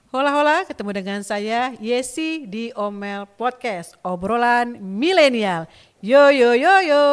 Hola hola, ketemu dengan saya Yesi di Omel Podcast, obrolan milenial. Yo yo yo yo.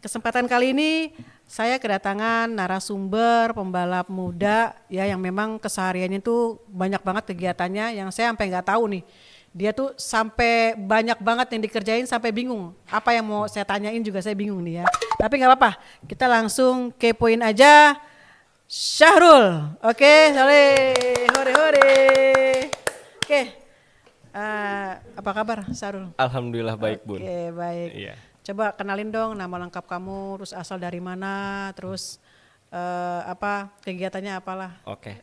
Kesempatan kali ini saya kedatangan narasumber pembalap muda ya yang memang kesehariannya tuh banyak banget kegiatannya yang saya sampai nggak tahu nih. Dia tuh sampai banyak banget yang dikerjain sampai bingung. Apa yang mau saya tanyain juga saya bingung nih ya. Tapi nggak apa-apa, kita langsung kepoin aja. Syahrul, oke, sore, hore hore. Oke, apa kabar Syahrul? Alhamdulillah baik, Bun. Oke, baik. Iya. Coba kenalin dong nama lengkap kamu, terus asal dari mana, terus apa kegiatannya apalah. Oke.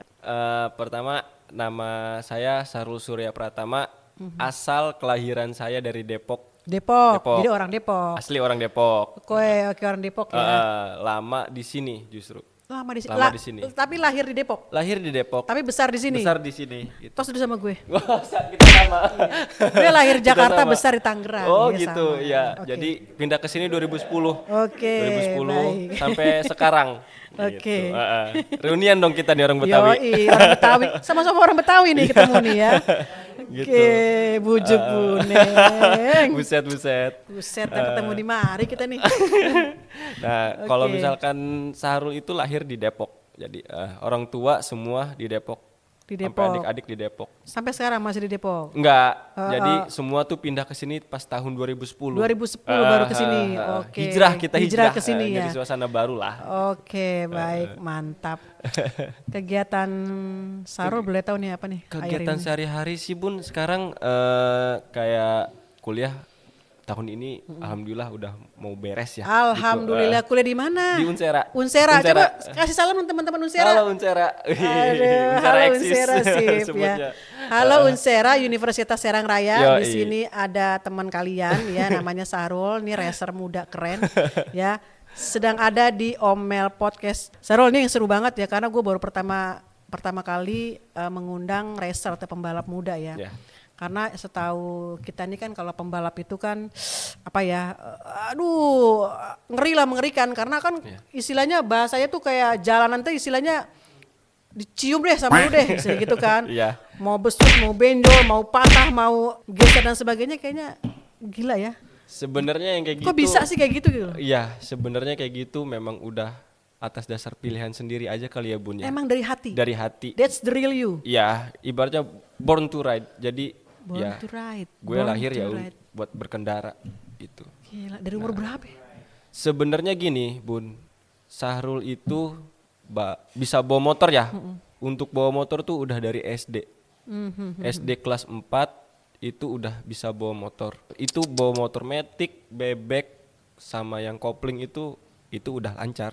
Pertama nama saya Syahrul Surya Pratama. Asal kelahiran saya dari Depok. Depok. Depok. Jadi orang Depok. Asli orang Depok. Oke, orang Depok ya. Lama di sini justru. Lama di sini. Lama di sini. Tapi lahir di Depok. Lahir di Depok. Tapi besar di sini. Besar di sini. Gitu. Tos dulu sama gue. Kita sama. Gue lahir Kita Jakarta, sama. besar di Tangerang. Oh ya, gitu, sama. ya. Oke. Jadi pindah ke sini 2010. Oke, 2010 baik. sampai sekarang. Oke. Gitu. Reunian dong kita nih orang Betawi. Yoi, orang Betawi. Sama-sama orang Betawi nih ketemu nih ya. Gitu. Oke, bujuk buneng. Buset. Buset, ketemu di mari kita nih. Nah, kalau Oke. misalkan Syahrul itu lahir di Depok. Jadi orang tua semua di Depok. Di Sampai Depok. adik-adik di Depok. Sampai sekarang masih di Depok. Enggak. Jadi semua tuh pindah ke sini pas tahun 2010. 2010 baru ke sini. Oke. Hijrah kita hijrah ke sini ya. Jadi suasana baru lah. Oke, baik, mantap. Kegiatan Sarul boleh tahu nih apa nih? Kegiatan akhir ini? sehari-hari sih Bun sekarang kayak kuliah tahun ini alhamdulillah udah mau beres ya. Alhamdulillah, Gitu. kuliah di mana? Di Unsera. Unsera. Coba kasih salam teman-teman Unsera. Halo Unsera. Aduh, Unsera halo eksis Unsera sip sebutnya. ya. Halo Unsera, Universitas Serang Raya. Yoi. Di sini ada teman kalian ya, namanya Sarul. Ini racer muda keren ya. Sedang ada di Omel Podcast. Sarul ini yang seru banget ya, karena gue baru pertama kali mengundang racer atau pembalap muda ya. Ya. Karena setahu kita ini kan kalau pembalap itu kan apa ya, aduh ngeri lah, mengerikan karena kan istilahnya bahasanya tuh kayak jalanan tuh istilahnya dicium deh sama lu deh gitu kan. Iya. Mau besuk, mau benjol, mau patah, mau geser dan sebagainya, kayaknya gila ya. Sebenarnya yang kayak gitu. Kok bisa sih kayak gitu gitu? Iya, sebenarnya kayak gitu memang udah atas dasar pilihan sendiri aja kali ya Bun ya. Emang dari hati. Dari hati. That's the real you. Iya, ibaratnya born to ride. Jadi Born ya to ride. gue Born lahir to ya ride. buat berkendara gitu. Gila, dari umur berapa ya? Sebenarnya gini Bun, Syahrul itu bisa bawa motor ya. Untuk bawa motor tuh udah dari SD. SD kelas 4 itu udah bisa bawa motor. Itu bawa motor metik, bebek sama yang kopling itu udah lancar.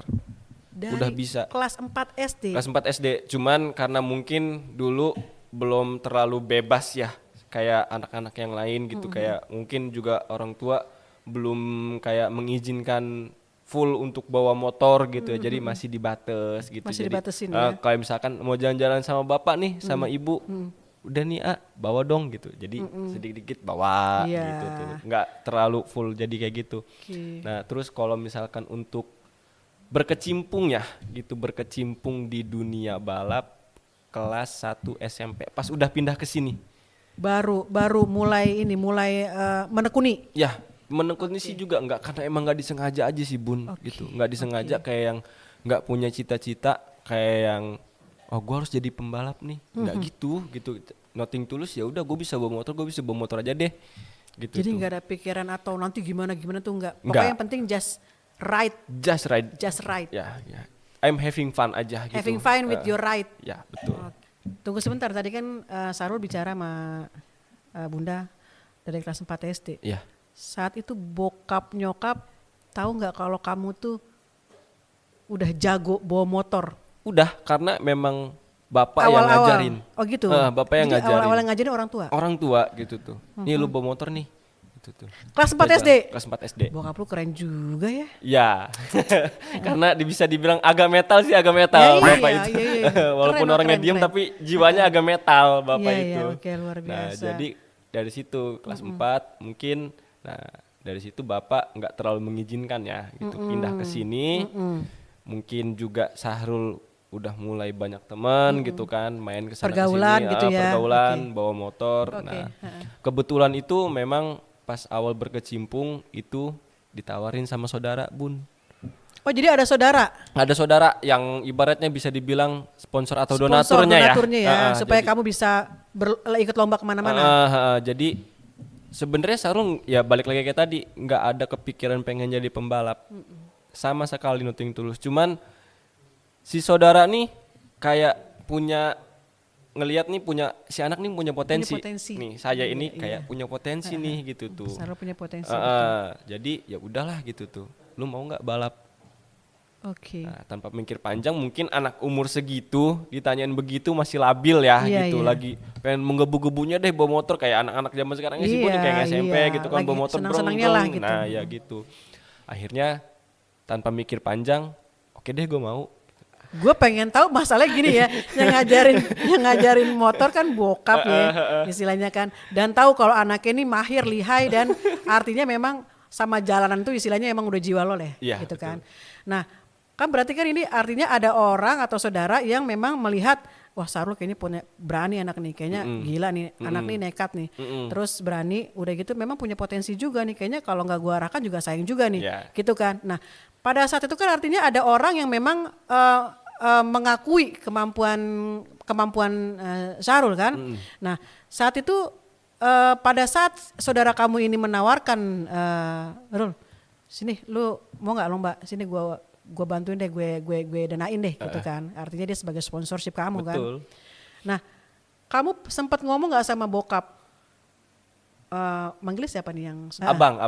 Dari Udah bisa. kelas 4 SD. Kelas 4 SD, cuman karena mungkin dulu belum terlalu bebas ya kayak anak-anak yang lain gitu, kayak mungkin juga orang tua belum kayak mengizinkan full untuk bawa motor gitu ya, jadi masih dibatas gitu. Masih Jadi dibatesin ya. kalau misalkan mau jalan-jalan sama bapak nih sama ibu, udah nih bawa dong gitu, jadi sedikit-sedikit bawa Iya. gitu tuh, nggak terlalu full jadi kayak gitu. Oke. Nah terus kalau misalkan untuk berkecimpung ya gitu, berkecimpung di dunia balap kelas 1 SMP pas udah pindah ke sini. Baru mulai menekuni. Ya, menekuni sih juga enggak, karena emang enggak disengaja aja sih Bun gitu. Enggak disengaja kayak yang enggak punya cita-cita kayak yang gua harus jadi pembalap nih. Enggak gitu. Nothing tulus, ya udah gua bisa bawa motor aja deh. Gitu. Jadi tuh. nggak ada pikiran atau nanti gimana tuh nggak. Pokoknya Nggak. yang penting just ride, Just ride. just ride. Ya. I'm having fun aja gitu. Having fun with your ride. Ya, betul. Tunggu sebentar, tadi kan Sarul bicara sama Bunda dari kelas 4 SD. Ya. Saat itu bokap nyokap tahu nggak kalau kamu tuh udah jago bawa motor? Udah, karena memang bapak yang Awal-awal. ngajarin. Oh gitu. Bapak yang Jadi ngajarin. awal-awal yang ngajarin orang tua. Orang tua gitu tuh. Nih lu bawa motor nih. gitu tuh. Kelas 4 SD? Kelas 4 SD. Bokap lu keren juga ya. Ya, karena bisa dibilang agak metal sih, agak metal Ya, iya, bapak iya, itu. iya, iya. Walaupun Keren, orangnya keren, diem keren. tapi jiwanya agak metal bapak Iya, itu. iya, oke, luar Nah biasa. jadi dari situ kelas 4 mungkin, nah dari situ bapak nggak terlalu mengizinkan ya gitu pindah ke sini. Mungkin juga Sahrul udah mulai banyak teman gitu kan, main ke sana Pergaulan kesini, gitu ya, pergaulan, oke. bawa motor. Oke, Nah, heeh. kebetulan itu memang pas awal berkecimpung itu ditawarin sama saudara, Bun. Oh jadi ada saudara? Ada saudara yang ibaratnya bisa dibilang sponsor atau Sponsor donaturnya ya. ya, supaya Jadi, kamu bisa ikut lomba kemana-mana. jadi sebenarnya Sarung ya balik lagi kayak tadi nggak ada kepikiran pengen jadi pembalap sama sekali, nothing tulus. Cuman si saudara nih kayak punya ngelihat nih punya si anak nih punya potensi. potensi. Nih saya Iya, ini iya. kayak punya potensi nih gitu tuh. Sarul punya potensi. Jadi ya udahlah gitu tuh. Lu mau nggak balap? Oke. Nah, tanpa mikir panjang mungkin anak umur segitu ditanyain begitu masih labil ya Iya, gitu, iya. lagi pengen menggebu-gebunya deh bawa motor kayak anak-anak zaman sekarang sih Bun, Iya, kayak SMP iya. gitu kan, Lagi bawa motor senang-senangnya lah gitu. Nah ya gitu. Akhirnya tanpa mikir panjang, oke deh gue mau. Gue pengen tahu masalahnya gini ya, yang ngajarin motor kan bokap ya, istilahnya kan. Dan tahu kalau anaknya ini mahir, lihai dan artinya memang sama jalanan tuh istilahnya emang udah jiwa lo deh, Iya, gitu betul. kan. Nah, kan berarti kan ini artinya ada orang atau saudara yang memang melihat, wah Sarul kayaknya punya berani anak nih, kayaknya gila nih, anak nih nekat nih. Terus berani, udah gitu memang punya potensi juga nih, kayaknya kalau nggak gua arahkan juga sayang juga nih, Iya. gitu kan. Nah, pada saat itu kan artinya ada orang yang memang mengakui kemampuan Sarul kan. Nah, saat itu pada saat saudara kamu ini menawarkan, Rul, sini lu mau nggak lomba, sini gua bantuin deh, gue danain deh gitu kan. Artinya dia sebagai sponsorship kamu kan. Betul. Nah, kamu sempat ngomong nggak sama bokap? Manggilnya siapa nih yang Abang.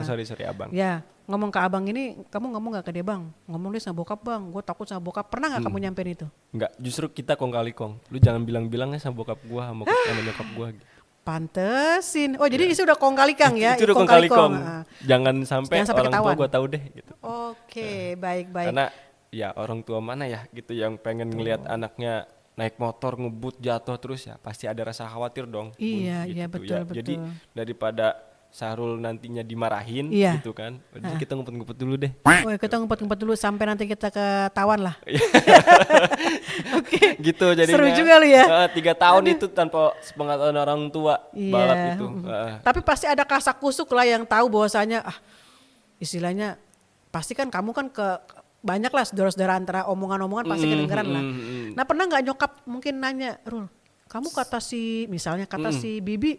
Sorry abang. Ya, ngomong ke abang ini, kamu ngomong nggak ke dia, bang? Ngomong deh sama bokap, bang. Gue takut sama bokap. Pernah nggak kamu nyampein itu? Enggak, justru kita kong kali kong. Lu jangan bilang-bilangnya sama bokap gua sama nyokap gua gitu. Pantesin. Oh jadi itu udah kong kali kang ya? Itu udah Kong kong kali kali kong. Ah. Jangan sampai Jangan sampai orang tua ketahuan. gua tahu deh gitu. Oke, baik. Karena ya orang tua mana ya gitu yang pengen ngelihat anaknya naik motor ngebut jatuh terus ya pasti ada rasa khawatir dong. Bun, Iya, gitu iya, tuh betul, betul. Jadi daripada Sahrul nantinya dimarahin Iya. gitu kan. Jadi kita ngumpet-ngumpet dulu deh. Oh kita ngumpet-ngumpet dulu sampai nanti kita ketahuan lah. Oke. Gitu jadinya. Seru juga lu ya. 3 tahun itu tanpa sepengetahuan orang tua balap itu. Tapi pasti ada kasak kusuk lah yang tahu bahwasanya istilahnya pasti kan kamu kan banyak lah saudara-saudara antara omongan-omongan pasti kedengeran lah. Nah pernah nggak nyokap mungkin nanya, Rul, kamu kata si Bibi,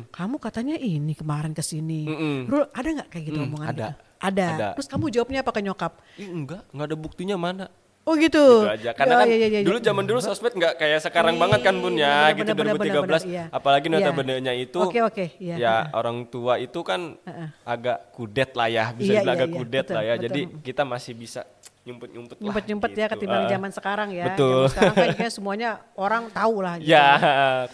kamu katanya ini kemarin kesini. Rul ada nggak kayak gitu omongan? Ada. Terus kamu jawabnya apa ke nyokap? Enggak ada buktinya mana. Oh gitu. Gitu aja. Karena kan Iya. dulu zaman dulu sosmed nggak kayak sekarang banget kan Bun ya, Bener, gitu bener, 2013. bener, iya. Apalagi Iya. notabene-nya itu Oke, iya. ya orang tua itu kan agak kudet lah ya, bisa Iya, dibilang agak iya, kudet betul, lah ya. betul. Jadi kita masih bisa nyumpet-nyumpet lah. Nyumpet-nyumpet ya gitu. ketimbang zaman sekarang ya. Betul. Zaman sekarang kan kayaknya semuanya orang tahu lah gitu. Ya,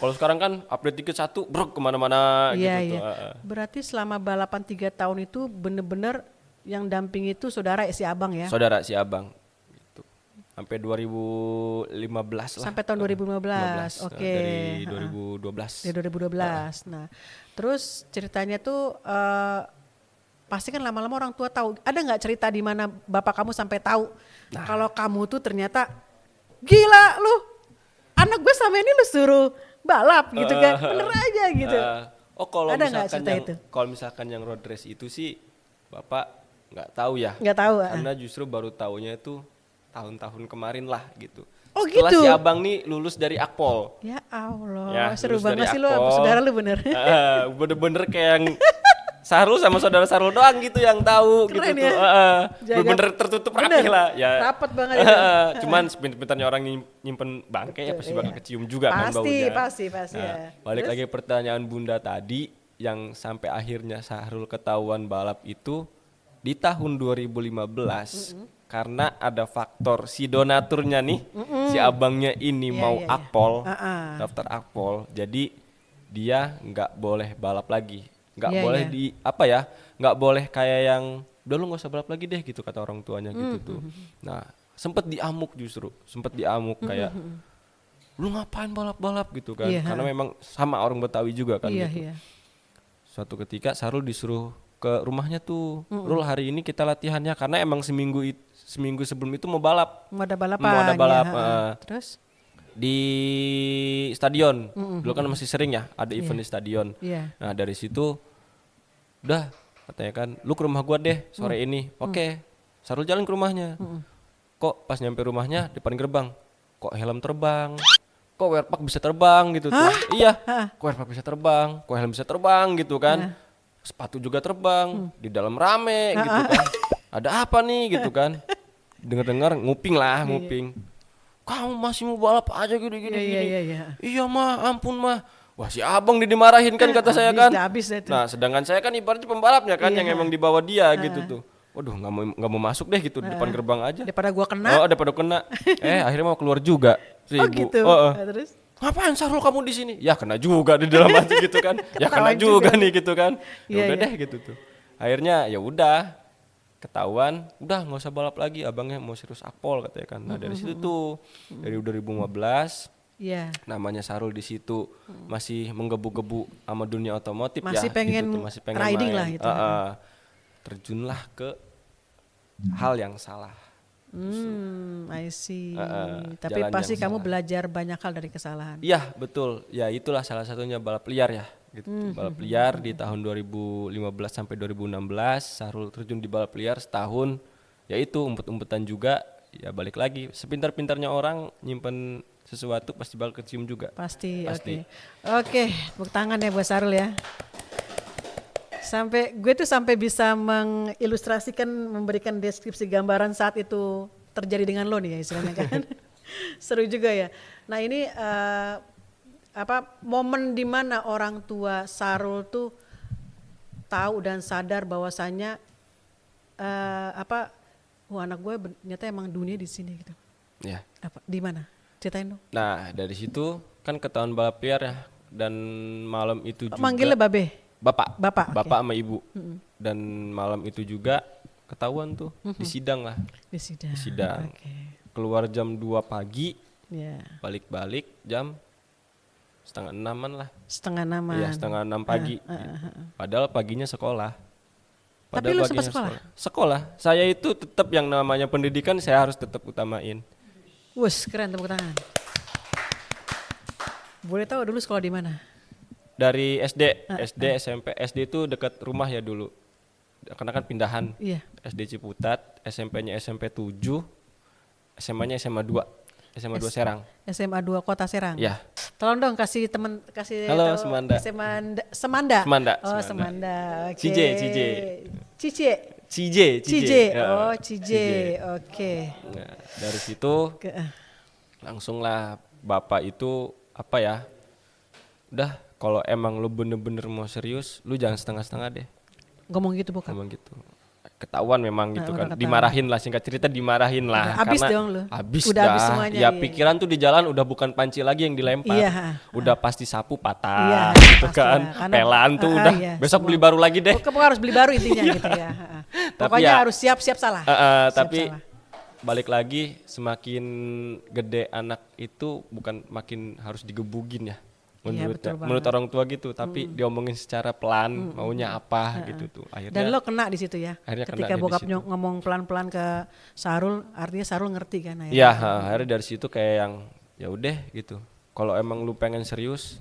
kalau sekarang kan update dikit satu, brok kemana-mana Iya, gitu. iya. Berarti selama balapan 3 tahun itu bener-bener yang damping itu saudara si abang ya? Saudara si abang. Gitu. Sampai 2015 lah. Sampai tahun 2015, oke. Dari 2012. Dari 2012. Nah, terus ceritanya tuh pasti kan lama-lama orang tua tahu. Ada nggak cerita di mana bapak kamu sampai tahu kalau kamu tuh ternyata gila lu, anak gue selama ini lu suruh balap gitu kan, bener aja gitu. Kalau Ada nggak misalkan cerita itu? kalau misalkan yang road race itu sih bapak nggak tahu ya. Nggak tahu. Karena justru baru taunya itu tahun-tahun kemarin lah gitu. Oh, Setelah gitu? si abang nih lulus dari Akpol. Ya Allah, Ya, seru lulus banget dari sih lu, Akpol. saudara lu bener. Bener-bener kayak yang Sahrul sama saudara Sahrul doang gitu yang tahu Keren gitu ya. tuh. Jaga- Bener-bener tertutup Bener, rapi lah. Ya. rapet banget itu. Cuman sepintar-pintarnya orang nyimpen bangke ya pasti bakal kecium juga kan baunya. Pasti Nah, ya. balik Terus? lagi pertanyaan Bunda tadi yang sampai akhirnya Sahrul ketahuan balap itu di tahun 2015 karena ada faktor si donaturnya nih, si abangnya ini Iya, mau iya. Akpol, Ah, ah. daftar Akpol, jadi dia nggak boleh balap lagi. nggak Iya, boleh iya. di apa ya, nggak boleh kayak yang udah lu nggak usah balap lagi deh gitu kata orang tuanya gitu tuh. Nah sempet diamuk, justru sempet diamuk kayak lu ngapain balap-balap gitu kan, Iya, karena memang sama orang Betawi juga kan Iya, gitu. iya. Suatu ketika Sarul disuruh ke rumahnya tuh, Rul hari ini kita latihannya karena emang seminggu sebelum itu mau balap, Mau ada balapan. mau ada balap ya, Terus? di stadion. Dulu kan masih sering ya ada event di stadion. Iya. Nah dari situ udah katanya kan lu ke rumah gua deh sore ini. Oke. Sarul jalan ke rumahnya. Kok pas nyampe rumahnya depan gerbang, kok helm terbang, kok werpak bisa terbang gitu tuh. Iya, kok werpak bisa terbang, kok helm bisa terbang gitu kan. Sepatu juga terbang, di dalam rame gitu kan. Ada apa nih gitu kan. Dengar-dengar nguping lah, nguping. Kamu masih mau balap aja gini-gini Iya, gini. iya, iya. Iya mah, ampun mah. Wah si abang dimarahin kan kata saya kan. Habis dah tuh. Nah sedangkan saya kan ibaratnya pembalapnya kan Iya. yang emang dibawa dia gitu tuh. Waduh nggak mau masuk deh gitu di depan gerbang aja. Daripada gua kena. Oh daripada kena. Akhirnya mau keluar juga si Oh ibu. gitu. Oh, Nah, terus? ngapain Sarul kamu di sini? Ya kena juga di dalam hati gitu kan. Ya kena Ketahuan juga juga. nih gitu kan. Iya, Ya udah iya. deh gitu tuh. Akhirnya ya udah ketahuan, udah nggak usah balap lagi, abangnya mau serius akpol katanya kan. Nah dari situ tuh dari 2015 Iya. namanya Sarul di situ masih menggebu-gebu sama dunia otomotif Masih ya. pengen gitu tuh, masih pengen riding main. lah gitu. Terjunlah ke hal yang salah. I see. Tapi jalan pasti yang kamu salah. belajar banyak hal dari kesalahan. Iya betul, ya itulah salah satunya balap liar ya. Gitu. Balap liar di tahun 2015 sampai 2016 Sarul terjun di balap liar setahun. Ya itu umpet-umpetan juga. Ya balik lagi, sepintar-pintarnya orang nyimpen sesuatu pasti bakal kecium juga. Pasti. Pasti. Oke, tepuk tangan ya buat Sarul ya. Gue tuh sampai bisa mengilustrasikan, memberikan deskripsi gambaran saat itu terjadi dengan lo nih ya istilahnya kan. Seru juga ya. Nah ini momen dimana orang tua Sarul tuh tahu dan sadar bahwasannya anak gue ternyata emang dunia di sini gitu. Ya. Di mana? Ceritain dong. Nah dari situ kan ketahuan balap liar ya, dan malam itu juga Manggilnya Babe. Bapak Oke. sama ibu. Dan malam itu juga ketahuan tuh di sidang lah. Di sidang. Sidang. Oke. Keluar jam 2 pagi, Ya. balik-balik jam 5:30-an lah. 5:30. Iya 5:30 pagi. Padahal paginya sekolah. Tapi lu sempat paginya sekolah. Saya itu tetap yang namanya pendidikan saya harus tetap utamain. Wus, keren, tepuk tangan. Boleh tahu dulu sekolah di mana? Dari SD, SMP, SD itu dekat rumah ya dulu. Karena kan pindahan. Iya. SD Ciputat, SMP-nya SMP 7, SMA-nya SMA 2. SMA 2 Serang. SMA 2 Kota Serang. Ya. Tolong dong kasih Halo, tahu Semanda. Semanda. Semanda, Oh, Semanda. Semanda. Oke. Cije. Cije. Ya. Oh, Cije. Oke. Nah, dari situ langsung lah bapak itu apa ya? Udah kalau emang lu bener-bener mau serius, lu jangan setengah-setengah deh. Ngomong gitu bukan? Emang gitu. Ketahuan memang gitu udah kan. ketahuan. Dimarahin lah, singkat cerita dimarahin lah. Habis karena dong lu. Habis Udah dah. habis semuanya, Ya iya. pikiran tuh di jalan udah bukan panci lagi yang dilempar. Iya. Udah pasti sapu patah Iya, gitu pasti kan. lah. Karena- Pelan tuh udah iya, besok semua. beli baru lagi deh. Kamu harus beli baru intinya gitu ya. Pokoknya ya- harus siap-siap salah. Tapi Siap salah. balik lagi semakin gede anak itu bukan makin harus digebugin ya. Iya, betul Menurut banget. orang tua gitu, tapi diomongin secara pelan, maunya apa gitu tuh. Akhirnya Dan lo kena di situ ya. akhirnya kena Ketika deh di bokap situ. ngomong pelan-pelan ke Sarul, artinya Sarul ngerti kan akhirnya. Iya, akhirnya dari situ kayak yang ya udah gitu. Kalau emang lu pengen serius,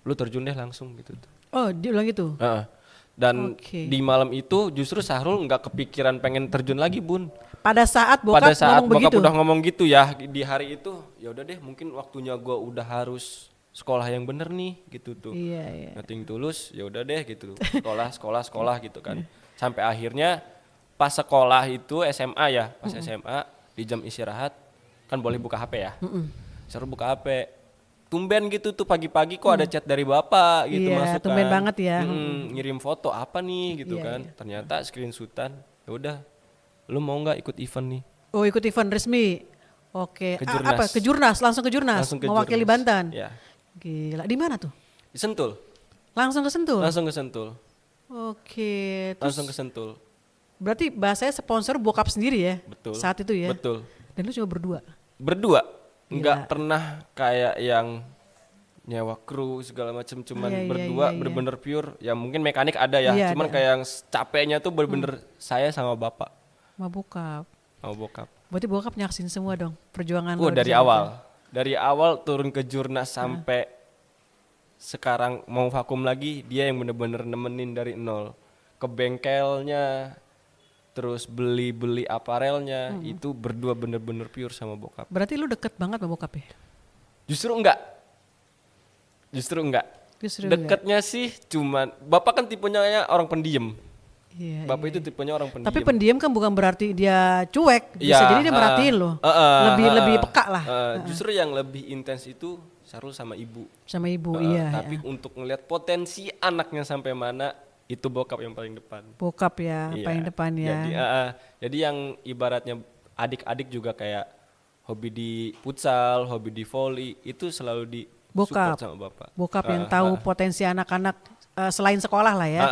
lu terjun deh langsung gitu tuh. Oh, dia bilang gitu. Heeh. Dan Oke. di malam itu justru Sahrul nggak kepikiran pengen terjun lagi, Bun. Pada saat bokap Pada saat ngomong bokap begitu. udah ngomong gitu ya di hari itu, ya udah deh mungkin waktunya gua udah harus sekolah yang bener nih gitu tuh. Iya. Nothing tulus, ya udah deh gitu. Sekolah gitu kan. Sampai akhirnya pas sekolah itu SMA ya, pas SMA di jam istirahat kan boleh buka HP ya. Seru buka HP. Tumben gitu tuh pagi-pagi kok ada chat dari bapak gitu Iya, masuk kan. tumben banget ya. Ngirim foto apa nih gitu Iya, kan. iya. Ternyata screenshotan. Ya udah. Lu mau nggak ikut event nih? Oh, ikut event resmi. Oke. Ke Jurnas. Ke Jurnas, langsung ke Jurnas. Langsung ke Mewakili Jurnas. Banten. Ya. Gila. Di mana tuh? Di Sentul. Langsung ke Sentul. Langsung ke Sentul. Oke, terus langsung ke Sentul. berarti bahasanya sponsor bokap sendiri ya? Betul. Saat itu ya? Betul. Dan lu cuma berdua? Berdua, Gila. nggak pernah kayak yang nyewa kru segala macam, cuman Iya, iya, berdua iya, iya. bener-bener pure. Ya mungkin mekanik ada ya, Iya, cuman ada. kayak yang capeknya tuh bener-bener saya sama bapak, Sama bokap. sama bokap. Berarti bokap nyaksin semua dong perjuangan lo Dari di sana awal, tuh. dari awal turun ke Jurnas sampai sekarang mau vakum lagi, dia yang bener-bener nemenin dari nol. Ke bengkelnya, terus beli aparelnya, itu berdua bener-bener pure sama bokap. Berarti lu deket banget sama bokap ya? Justru enggak. Justru enggak. Justru enggak? Deketnya sih cuman bapak kan tipenya orang pendiam. Iya, Bapak iya. itu tipenya orang pendiam. Tapi pendiam kan bukan berarti dia cuek, bisa Iya, jadi dia merhatiin lo. Lebih peka lah Justru yang lebih intens itu Sarul sama ibu. sama ibu, iya. Tapi untuk ngelihat potensi anaknya sampai mana, itu bokap yang paling depan. Bokap ya, Iya. paling depan ya. Jadi yang ibaratnya adik-adik juga kayak hobi di futsal, hobi di volley, itu selalu di Bokap. support sama bapak. Bokap yang tahu potensi anak-anak selain sekolah lah ya.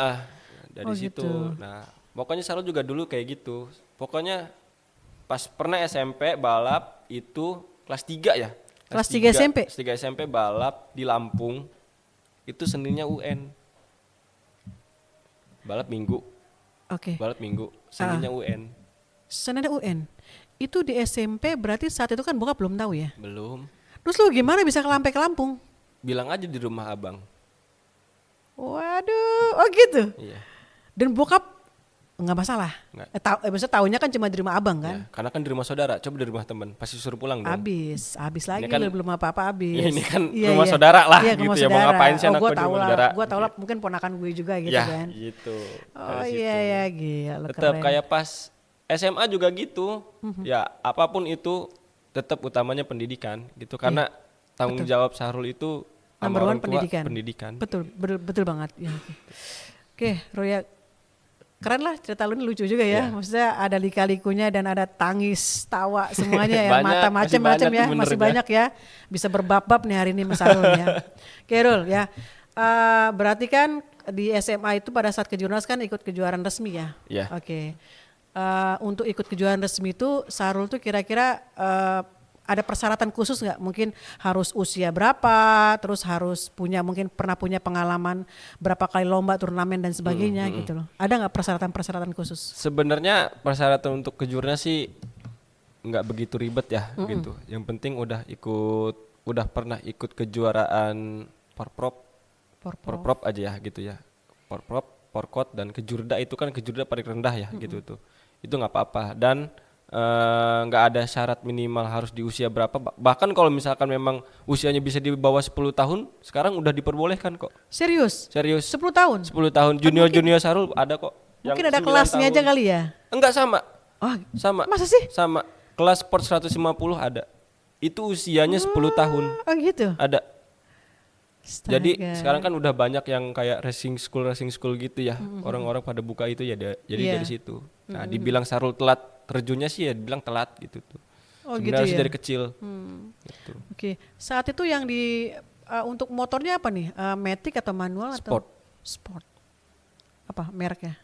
Dari Oh, situ. gitu. Nah, pokoknya Sarul juga dulu kayak gitu. Pokoknya pas pernah SMP balap itu kelas 3 ya. Kelas 3 SMP? Kelas 3 SMP balap di Lampung. Itu Seninnya UN. Balap Minggu. Oke. Balap Minggu, Seninnya UN. Senada UN. Itu di SMP berarti saat itu kan bokap belum tahu ya. Belum. Terus lu gimana bisa sampai ke Lampung? Bilang aja di rumah abang. Waduh, oh gitu. Iya. Dan bokap nggak masalah. Nggak. Maksudnya taunya kan cuma di rumah abang kan? Ya, karena kan di rumah saudara, coba di rumah teman, pasti suruh pulang dong. Habis lagi Ini kan- lu belum apa-apa habis. Ini kan rumah saudara lah gitu ya, mau ngapain sih anak gue gua di tahu rumah lah, saudara. gue tahu lah mungkin ponakan gue juga gitu Ya, kan. gitu. Oh Dari iya situ. ya gila Tetap keren. kayak pas SMA juga gitu. Ya, apapun itu tetap utamanya pendidikan gitu, karena tanggung jawab Sahrul itu sama Number orang one tua pendidikan. pendidikan. Betul, betul banget. Ya, oke, Roya, keren lah cerita lu ini lucu juga ya. Ya. Maksudnya ada lika-likunya dan ada tangis, tawa semuanya ya, Banyak, mata masih macam-macam banyak ya, tuh masih benernya. banyak ya. Bisa berbab-bab nih hari ini Mas Arul ya. Oke Rul ya. Berarti kan di SMA itu pada saat kejurnas kan ikut kejuaraan resmi ya. Iya. Oke. Untuk ikut kejuaraan resmi itu Sarul tuh kira-kira ada persyaratan khusus nggak? Mungkin harus usia berapa, terus harus mungkin pernah punya pengalaman berapa kali lomba, turnamen dan sebagainya gitu loh. Ada nggak persyaratan-persyaratan khusus? Sebenarnya persyaratan untuk kejurnas sih nggak begitu ribet ya gitu. Yang penting udah pernah ikut kejuaraan Porprov aja ya gitu ya. Porprov, Porkot dan kejurda itu kan kejurda paling rendah ya gitu tuh. Itu nggak apa-apa dan nggak ada syarat minimal harus di usia berapa. Bahkan kalau misalkan memang usianya bisa di bawah 10 tahun, sekarang udah diperbolehkan kok. Serius? Serius. 10 tahun? 10 tahun junior Sarul ada kok. Mungkin Yang ada 9 kelasnya tahun. aja kali ya? Enggak sama. Oh, Sama. masa sih? Sama. Kelas sport 150 ada. Itu usianya 10 tahun. Oh gitu? Ada. Jadi Astaga. sekarang kan udah banyak yang kayak racing school gitu ya. Orang-orang pada buka itu ya jadi Iya. dari situ. Nah, dibilang Sarul telat terjunnya sih ya dibilang telat gitu tuh. Oh Sebenarnya gitu harus ya? dari kecil. Gitu. Oke, saat itu yang untuk motornya apa nih? Matic atau manual Sport. atau sport? Apa mereknya?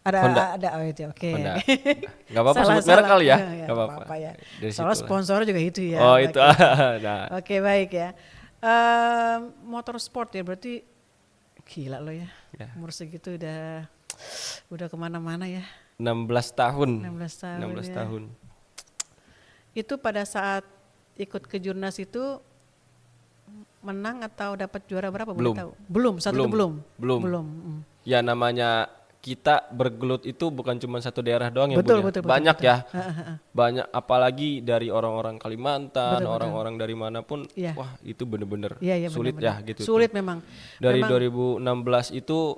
Ada Honda. ada oh itu oke. Honda. Gak apa-apa sebut merek kali ya. Gak apa-apa. ya. Dari Soalnya situ lah. sponsor juga itu ya. Oh Oke. itu. Nah, Oke baik ya. Motor sport ya berarti gila lo ya. Ya. Umur segitu udah kemana-mana ya. 16 tahun. 16 tahun. 16 ya. tahun. Itu pada saat ikut ke Jurnas itu menang atau dapat juara berapa boleh Belum. tahu? Belum, saat itu belum. Belum. Mm. Ya namanya kita bergelut itu bukan cuma satu daerah doang ya Betul, Bun ya. betul, Banyak betul. ya. Banyak apalagi dari orang-orang Kalimantan, Betul, betul. orang-orang dari manapun. Iya. Wah, itu bener-bener Iya, sulit benar-benar. ya gitu. Sulit memang. Dari Memang- 2016 itu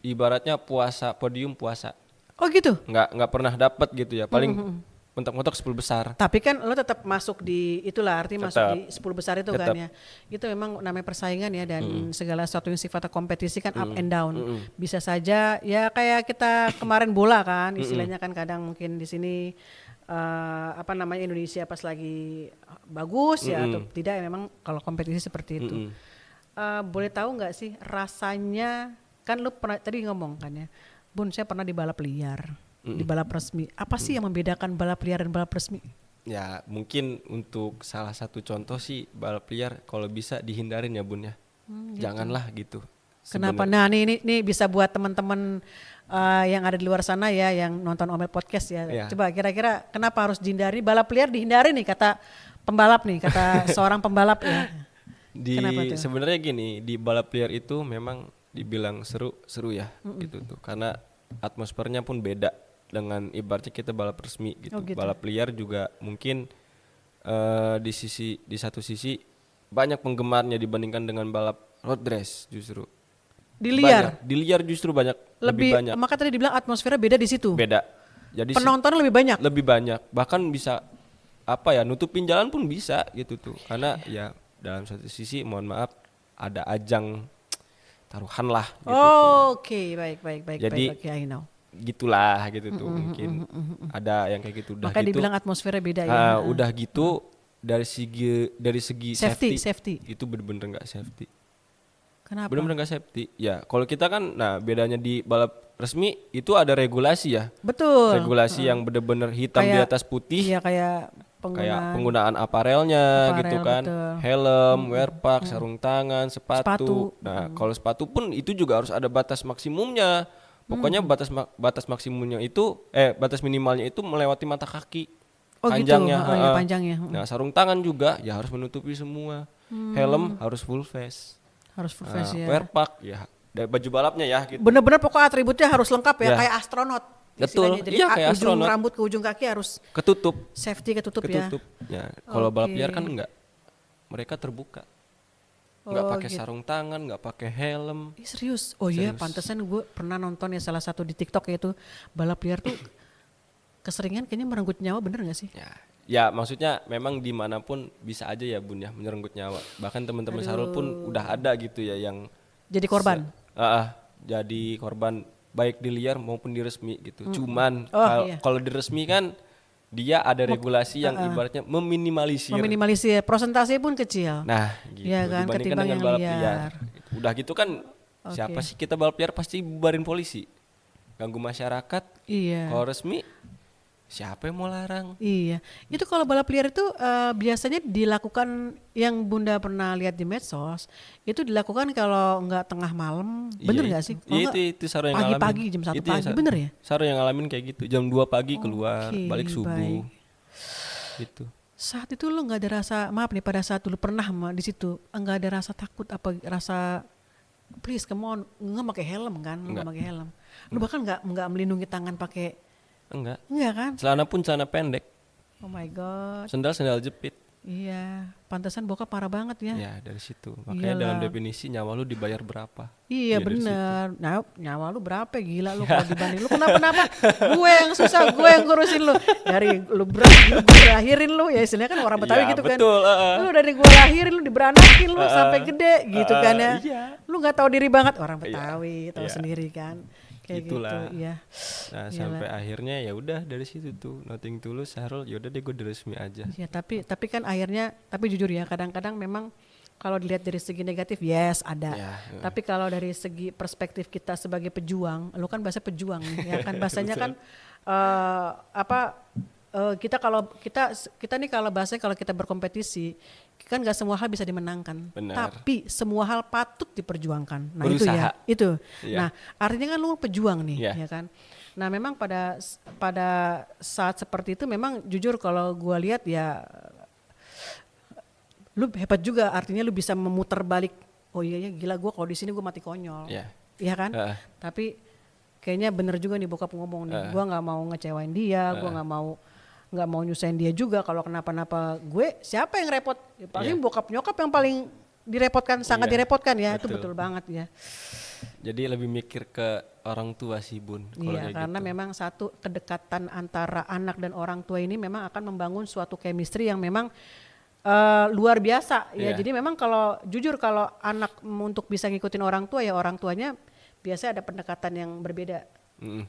ibaratnya podium puasa. Oh gitu. Nggak pernah dapet gitu ya. Paling mentok-mentok 10 besar. Tapi kan lo tetap masuk di itulah artinya masuk Tetap. di 10 besar itu kan Tetap. ya. Itu memang namanya persaingan ya dan segala sesuatu yang sifatnya kompetisi kan up and down. Bisa saja ya kayak kita kemarin bola kan istilahnya kan kadang mungkin di sini Indonesia pas lagi bagus ya atau tidak ya memang kalau kompetisi seperti itu. Boleh tahu nggak sih rasanya kan lu pernah tadi ngomong kan ya, Bun saya pernah di balap liar, di balap resmi. Apa sih yang membedakan balap liar dan balap resmi? Ya mungkin untuk salah satu contoh sih balap liar kalau bisa dihindarin ya Bun ya. Janganlah gitu. Kenapa? Nah ini bisa buat teman-teman yang ada di luar sana ya, yang nonton Omel Podcast ya. Iya. Coba kira-kira kenapa harus dihindari? Balap liar dihindari nih kata pembalap nih, kata seorang pembalap ya. Kenapa tuh? Sebenarnya gini, di balap liar itu memang dibilang seru ya gitu tuh. Karena atmosfernya pun beda dengan ibaratnya kita balap resmi gitu. Oh, gitu. Balap liar juga mungkin di satu sisi banyak penggemarnya dibandingkan dengan balap road race justru. Di liar Banyak. Di liar justru lebih banyak. Maka tadi dibilang atmosfernya beda di situ. Beda. Jadi Penonton lebih banyak. lebih banyak. Bahkan bisa nutupin jalan pun bisa gitu tuh. Karena ya dalam satu sisi mohon maaf ada ajang taruhan lah gitu tuh. Oke, baik. Jadi Oke, I know. gitulah gitu tuh mungkin ada yang kayak gitu udah Makanya gitu. dibilang atmosfernya beda ya. Udah gitu dari segi Safety. itu bener-bener nggak safety. Kenapa? Bener-bener nggak safety. Ya kalau kita kan, nah bedanya di balap resmi itu ada regulasi ya. Betul. Regulasi yang bener-bener hitam di Kayak- atas putih. Iya kayak Kayak penggunaan aparelnya gitu kan, betul. helm, wear pack, sarung tangan, Sepatu. sepatu. Nah kalau sepatu pun itu juga harus ada batas maksimumnya. Pokoknya batas maksimumnya itu, batas minimalnya itu melewati mata kaki. Oh Panjangnya, gitu, ya, panjangnya. Nah sarung tangan juga ya harus menutupi semua. Helm harus full face. Harus full Nah, face ya. wear pack ya, dari baju balapnya ya gitu. Bener-bener pokok atributnya harus lengkap ya, Ya. kayak astronot. Betul, Istilahnya. Jadi iya, kayak ujung astronot. rambut ke ujung kaki harus Ketutup. safety ketutup ya. Ya, kalau balap Oke. liar kan enggak. Mereka terbuka. Enggak Oh, pakai gitu. sarung tangan, enggak pakai helm. Ih, serius? Oh iya, Serius. pantesan gue pernah nonton ya salah satu di TikTok yaitu balap liar tuh keseringan kayaknya merenggut nyawa, bener gak sih? Ya maksudnya memang dimanapun bisa aja ya Bun ya menyerenggut nyawa. Bahkan teman-teman Sarul pun udah ada gitu ya yang Jadi korban. jadi korban baik di liar maupun di resmi gitu. Cuman Oh, iya. kalau di resmi kan dia ada regulasi yang ibaratnya meminimalisir. Meminimalisir, prosentase pun kecil. Nah, gitu. Iya kan, Dibandingkan ketimbang dengan yang balap liar. liar. Udah gitu kan siapa sih kita balap liar pasti bubarin polisi. Ganggu masyarakat. Iya. Kalau resmi siapa yang mau larang? Iya, itu kalau balap liar itu biasanya dilakukan yang Bunda pernah lihat di medsos, itu dilakukan kalau nggak tengah malam, bener nggak sih? Kalau Iya nggak itu Saru yang ngalamin. pagi-pagi jam 1 Itu yang pagi, bener ya? Saru yang ngalamin kayak gitu. Jam 2 pagi keluar, Oke, balik subuh. baik. Gitu. Saat itu lu nggak ada rasa, maaf nih pada saat dulu pernah di situ, nggak ada rasa takut apa rasa please come on, nggak pakai helm kan, lu nggak pakai helm, lu bahkan nggak melindungi tangan pakai, Enggak. kan? Celana pun celana pendek, Oh my god, sendal jepit. iya, pantesan bokap parah banget ya. Ya, dari situ. Makanya dalam Iyalah. definisi nyawa lu dibayar berapa? Iya Ya, dari bener. Nah nyawa lu berapa gila lu kalau dibanding lu kenapa-napa gue yang susah, gue yang ngurusin lu. Dari lu gue lahirin lu ya istilahnya kan orang Betawi Ya, gitu betul, kan. Lu dari gue lahirin lu diberanakin lu sampai gede gitu kan ya. Iya. Lu gak tahu diri banget orang Betawi, tahu Iya. sendiri kan. Kayak Itulah. gitu iya. Nah, Iyalah. sampai akhirnya ya udah dari situ tuh nothing tulus Sahrul, yaudah deh gue resmi aja. Ya tapi kan akhirnya, tapi jujur ya kadang-kadang memang kalau dilihat dari segi negatif yes ada. Ya, Tapi kalau dari segi perspektif kita sebagai pejuang, lu kan bahasa pejuang ya kan bahasanya kan kita kalau kita nih kalau bahasanya kalau kita berkompetisi kan gak semua hal bisa dimenangkan. Benar. Tapi semua hal patut diperjuangkan. Nah Berusaha. itu. Iya. Nah artinya kan lu pejuang nih Iya. ya kan. Nah memang pada saat seperti itu memang jujur kalau gua lihat ya lu hebat juga, artinya lu bisa memutar balik. Oh iya ya gila gue kalau di sini gue mati konyol. Iya. Iya kan? Tapi kayaknya bener juga nih bokap ngomong nih. Gue nggak mau ngecewain dia, gue nggak mau nyusahin dia juga. Kalau kenapa-napa gue siapa yang repot? Ya, paling bokap nyokap yang paling direpotkan, sangat Iya, direpotkan ya. Itu betul. betul banget ya. Jadi lebih mikir ke orang tua sih Bun. Kalau Iya, kayak karena gitu. memang satu kedekatan antara anak dan orang tua ini memang akan membangun suatu chemistry yang memang luar biasa ya. Iya. Jadi memang kalau jujur kalau anak untuk bisa ngikutin orang tua ya orang tuanya biasanya ada pendekatan yang berbeda.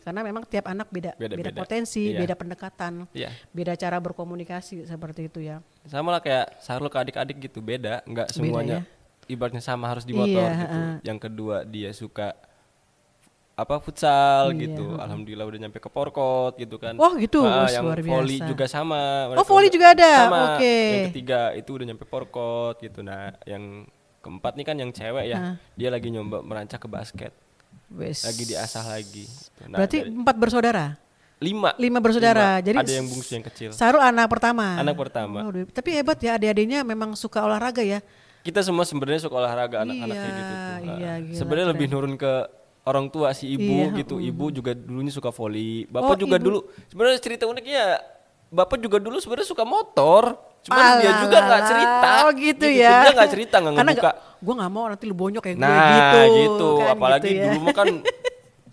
Karena memang tiap anak beda potensi, Iya. beda pendekatan, Iya. beda cara berkomunikasi seperti itu ya. Sama lah kayak Sahrul ke adik-adik gitu, beda. Nggak semuanya ya. ibaratnya sama harus di motor Iya, gitu. Yang kedua dia suka futsal Iya, gitu. Alhamdulillah udah nyampe ke porkot gitu kan. Oh gitu, Yang luar volley biasa. juga sama. Oh volley juga ada, Sama. oke. Yang ketiga itu udah nyampe porkot gitu. Nah yang keempat nih kan yang cewek ya, dia lagi nyoba merancak ke basket, Wes. lagi diasah lagi. Gitu. Nah, Berarti 4 bersaudara? 5 5 bersaudara. Jadi ada yang bungsu yang kecil. Sarul anak pertama. Anak pertama. Oh, tapi hebat ya adik-adiknya memang suka olahraga ya. Kita semua sebenarnya suka olahraga anak-anak kayak gitu tuh. Iya, gila, Sebenarnya lebih keren. nurun ke orang tua si ibu Iya, gitu. Ibu juga dulunya suka volley. Oh, Bapak juga ibu. dulu. Sebenarnya cerita uniknya Bapak juga dulu sebenarnya suka motor. Cuman dia juga nggak cerita. Oh gitu ya. Dia nggak cerita, nggak Karena ngebuka. gue nggak mau nanti lu bonyok kayak gue Nah gitu. gitu. Kan, Apalagi gitu ya. dulu mah kan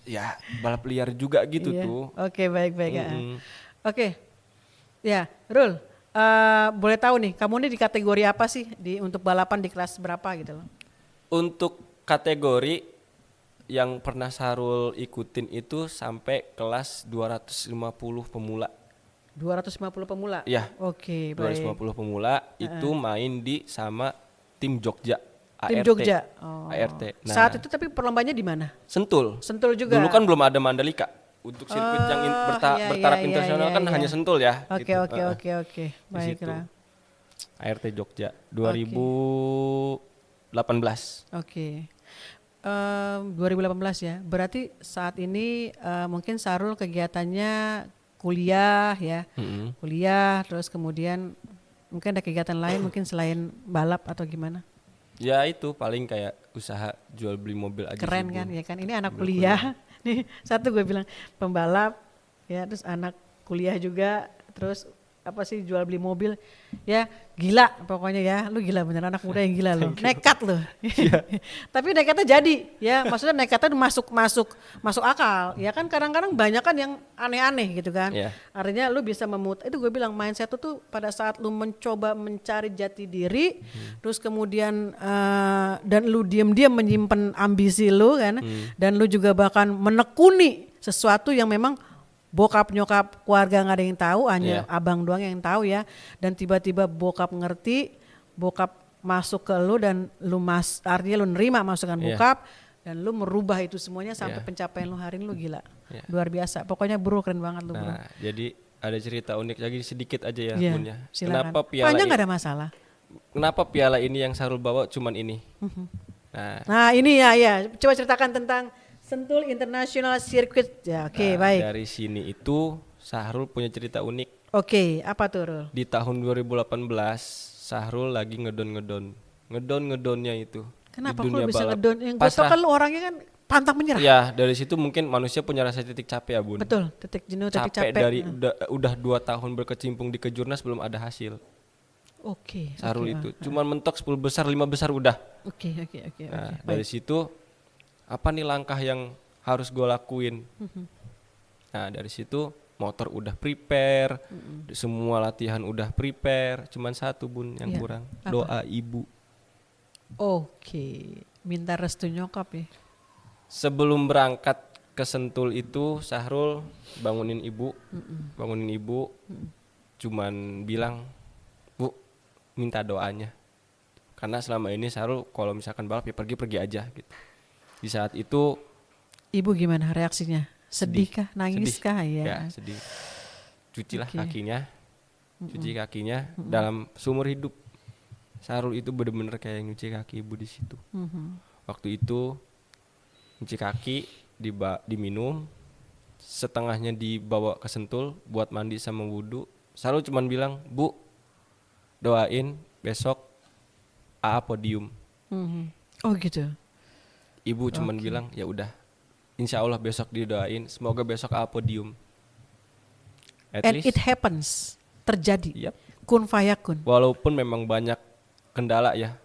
ya balap liar juga gitu Iya. tuh. Oke baik-baik ya. Mm-mm. Oke. Ya, Rul. Boleh tahu nih, kamu nih di kategori apa sih untuk balapan di kelas berapa gitu loh? Untuk kategori yang pernah Sarul ikutin itu sampai kelas 250 pemula. 250 pemula? Iya. Oke, baik. 250 pemula itu main di sama tim Jogja. Tim ART. Jogja. Oh. ART. Nah, Saat itu tapi perlombanya di mana? Sentul. Sentul juga. Dulu kan belum ada Mandalika. Untuk sirkuit yang iya, bertaraf iya, internasional iya, kan iya. hanya Sentul ya. Oke, gitu. oke, oke, oke. Di situ. Baiklah. ART Jogja 2018. Oke. 2018 ya. Berarti saat ini mungkin Sarul kegiatannya kuliah ya. Kuliah terus kemudian mungkin ada kegiatan lain mungkin selain balap atau gimana? Ya itu paling kayak usaha jual beli mobil aja. Keren sih, kan Bun. ya kan. Ini anak kuliah. Nih satu gue bilang pembalap ya terus anak kuliah juga terus apa sih jual beli mobil ya gila pokoknya ya lu gila bener anak muda yang gila lo nekat lo tapi nekatnya jadi ya maksudnya nekatnya masuk akal ya kan kadang-kadang banyak kan yang aneh-aneh gitu kan Iya. artinya lu bisa itu gue bilang mindset tuh pada saat lu mencoba mencari jati diri terus kemudian dan lu diam-diam menyimpan ambisi lu kan dan lu juga bahkan menekuni sesuatu yang memang bokap nyokap keluarga nggak ada yang tahu hanya abang doang yang tahu ya dan tiba-tiba bokap ngerti bokap masuk ke lu dan artinya lu nerima masukan bokap dan lu merubah itu semuanya sampai pencapaian lu hari ini lu gila luar biasa pokoknya bro keren banget lu bro. Nah, jadi ada cerita unik lagi sedikit aja ya Iya, Bun ya. silakan. Kenapa piala Panjang nggak ada masalah. Kenapa piala ini yang Sarul bawa cuman ini? Nah ini ya coba ceritakan tentang Sentul International Circuit ya oke, baik. Dari sini itu Sahrul punya cerita unik. Oke, apa tuh Rul? Di tahun 2018 Sahrul lagi ngedonnya itu. Kenapa di lu dunia bisa balap. ngedon? Yang gue tau kan lu orangnya kan pantang menyerah. Ya dari situ mungkin manusia punya rasa titik capek ya Bun. Betul, titik jenuh, titik Capek capek. dari udah 2 tahun berkecimpung di kejurnas belum ada hasil. Oke. Sahrul itu cuman mentok 10 besar 5 besar udah. Oke. Nah, Baik. dari situ apa nih langkah yang harus gue lakuin? Nah, dari situ motor udah prepare, semua latihan udah prepare, cuman satu Bun yang Iya. kurang, Apa? doa ibu. Oke, minta restu nyokap ya. Sebelum berangkat ke Sentul itu Sahrul bangunin ibu, cuman bilang, "Bu, minta doanya." Karena selama ini Sahrul kalau misalkan balap ya pergi aja gitu. Di saat itu Ibu gimana reaksinya? Sedih kah? Nangis sedih. kah? Ya, Ya. sedih. Cucilah Oke. kakinya. Cuci kakinya dalam seumur hidup. Sarul itu bener-bener kayak nyuci kaki ibu di situ. Waktu itu nyuci kaki diminum, setengahnya dibawa ke Sentul buat mandi sama wudhu. Sarul cuman bilang, "Bu, doain besok AA podium." Oh gitu. Ibu cuman bilang, "Ya udah. Insya Allah besok didoain, semoga besok AA podium." And it happens, terjadi. Yap. Kun fayakun. Walaupun memang banyak kendala ya,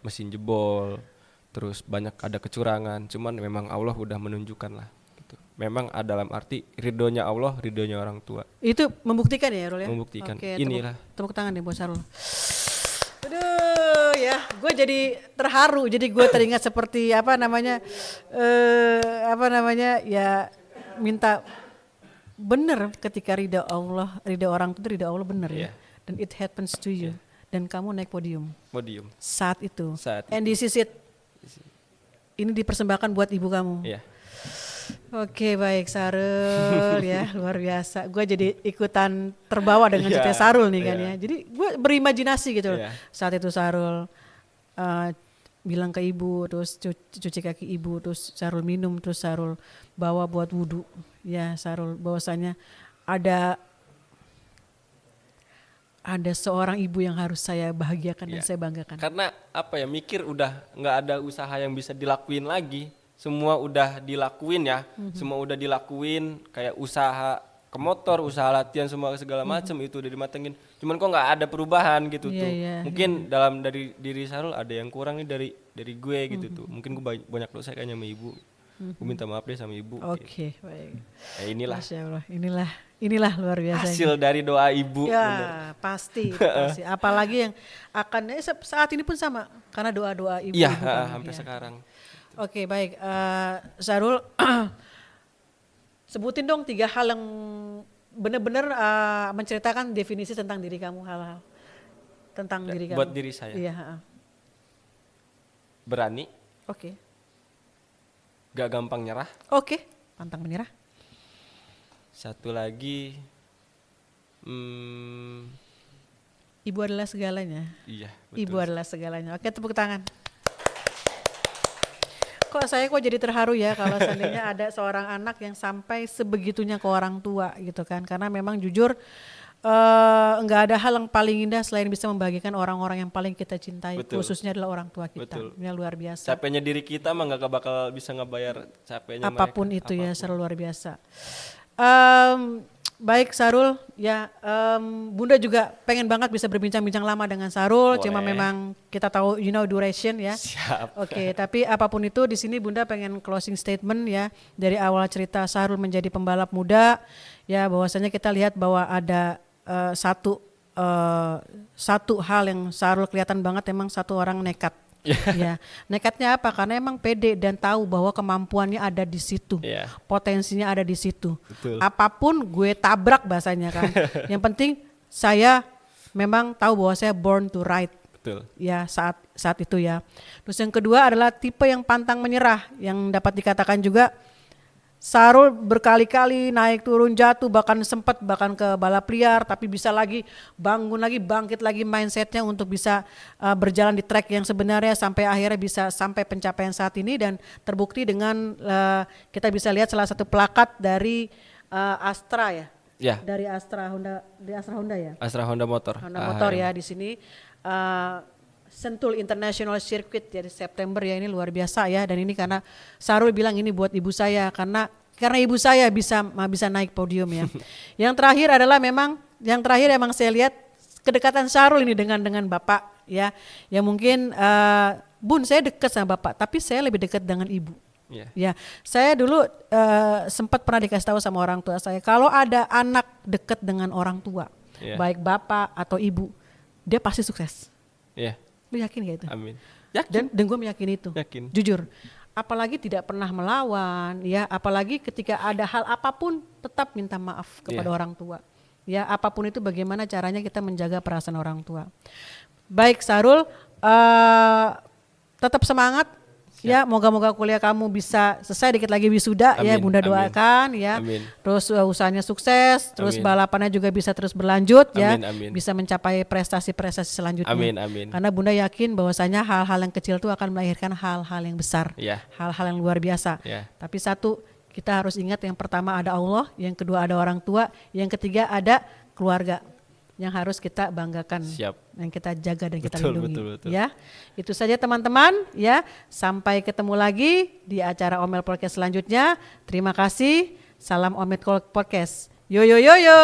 mesin jebol, terus banyak ada kecurangan, cuman memang Allah udah menunjukkan lah. Gitu. Memang dalam arti ridhonya Allah, ridhonya orang tua. Itu membuktikan ya Rul ya? Membuktikan. Oke, Inilah. Tepuk tangan nih buat Sarul. Aduh ya, gue jadi terharu, jadi gue teringat seperti apa namanya ya minta bener ketika ridha Allah, ridha orang itu ridha Allah bener ya. Yeah. Dan it happens to you. Dan kamu naik podium Podium. saat itu. Saat And this is it. Ini dipersembahkan buat ibu kamu. Iya. Oke, baik Sarul ya, luar biasa. Gue jadi ikutan terbawa dengan Iya, cerita Sarul nih kan iya. ya. Jadi gue berimajinasi gitu loh. Iya. Saat itu Sarul bilang ke ibu, terus cuci kaki ibu, terus Sarul minum, terus Sarul bawa buat wudhu. Ya Sarul bahwasanya ada seorang ibu yang harus saya bahagiakan dan Iya. saya banggakan. Karena apa ya, mikir udah nggak ada usaha yang bisa dilakuin lagi, semua udah dilakuin ya, semua udah dilakuin, kayak usaha ke motor, usaha latihan semua segala macam itu udah dimatengin, cuman kok nggak ada perubahan gitu Iya, tuh. iya, Mungkin dalam dari diri Sarul ada yang kurang nih dari gue gitu tuh, mungkin gue banyak dosa kayaknya sama ibu, gue minta maaf deh sama ibu. Oke, baik. Ya inilah Masya Allah, inilah luar biasa. hasil dari doa ibu. Ya bener. pasti, itu pasti. Apalagi yang akan saat ini pun sama karena doa-doa ibu. Iya, kan, sampai ya. sekarang. Oke baik, Sarul, sebutin dong 3 hal yang benar-benar menceritakan definisi tentang diri kamu, hal-hal tentang diri kamu. Buat diri saya. Iya. Berani, Oke, gak gampang nyerah. oke, pantang menyerah. Satu lagi, Ibu adalah segalanya. iya Ibu betul. adalah segalanya. Oke, tepuk tangan. Kok jadi terharu ya kalau seandainya ada seorang anak yang sampai sebegitunya ke orang tua gitu kan. Karena memang jujur nggak ada hal yang paling indah selain bisa membagikan orang-orang yang paling kita cintai. Betul. Khususnya adalah orang tua kita. Betul. Ini luar biasa. Capeknya diri kita mah gak bakal bisa ngebayar capeknya Apapun mereka. itu ya, Sarul luar biasa. Baik Sarul, ya Bunda juga pengen banget bisa berbincang-bincang lama dengan Sarul. Boleh. Cuma memang kita tahu duration ya. Siap. Oke, tapi apapun itu di sini Bunda pengen closing statement ya dari awal cerita Sarul menjadi pembalap muda ya, bahwasanya kita lihat bahwa ada satu hal yang Sarul kelihatan banget, emang satu orang nekat. Ya, nekatnya apa? Karena emang pede dan tahu bahwa kemampuannya ada di situ, Iya. potensinya ada di situ. Betul. Apapun gue tabrak bahasanya kan. Yang penting saya memang tahu bahwa saya born to ride. Betul. Ya saat itu ya. Terus yang kedua adalah tipe yang pantang menyerah, yang dapat dikatakan juga Sarul berkali-kali naik turun jatuh, bahkan ke balap liar, tapi bisa lagi bangun lagi, bangkit lagi mindsetnya untuk bisa berjalan di track yang sebenarnya sampai akhirnya bisa sampai pencapaian saat ini. Dan terbukti dengan kita bisa lihat salah satu plakat dari Astra ya. Ya. Dari Astra Honda ya. Astra Honda Motor. Honda Motor ya di sini Sentul International Circuit ya di September ya, ini luar biasa ya. Dan ini karena Sarul bilang ini buat ibu saya, karena ibu saya bisa naik podium ya. Yang terakhir emang saya lihat kedekatan Sarul ini dengan bapak ya. Yang mungkin Bun, saya dekat sama bapak, tapi saya lebih dekat dengan ibu. Iya. Ya, saya dulu sempat pernah dikasih tahu sama orang tua saya, kalau ada anak dekat dengan orang tua, Iya. baik bapak atau ibu, dia pasti sukses. Iya. Lu yakin gak itu? Amin. Yakin. Dan gue meyakini itu. Yakin. Jujur. Apalagi tidak pernah melawan, ya. Apalagi ketika ada hal apapun tetap minta maaf kepada Iya. orang tua. Ya, apapun itu bagaimana caranya kita menjaga perasaan orang tua. Baik Sarul, tetap semangat. Ya, moga-moga kuliah kamu bisa selesai, dikit lagi wisuda. Amin, Ya, Bunda amin. doakan ya. Amin. Terus usahanya sukses, terus Amin. balapannya juga bisa terus berlanjut ya. Amin, amin. Bisa mencapai prestasi-prestasi selanjutnya. Amin, amin. Karena Bunda yakin bahwasanya hal-hal yang kecil itu akan melahirkan hal-hal yang besar. Iya. Hal-hal yang luar biasa. Iya. Tapi satu, kita harus ingat, yang pertama ada Allah, yang kedua ada orang tua, yang ketiga ada keluarga yang harus kita banggakan, Siap. yang kita jaga dan kita Betul, lindungi. betul. Ya, itu saja teman-teman. Ya, sampai ketemu lagi di acara Omel Podcast selanjutnya. Terima kasih. Salam Omel Podcast. Yo yo yo yo.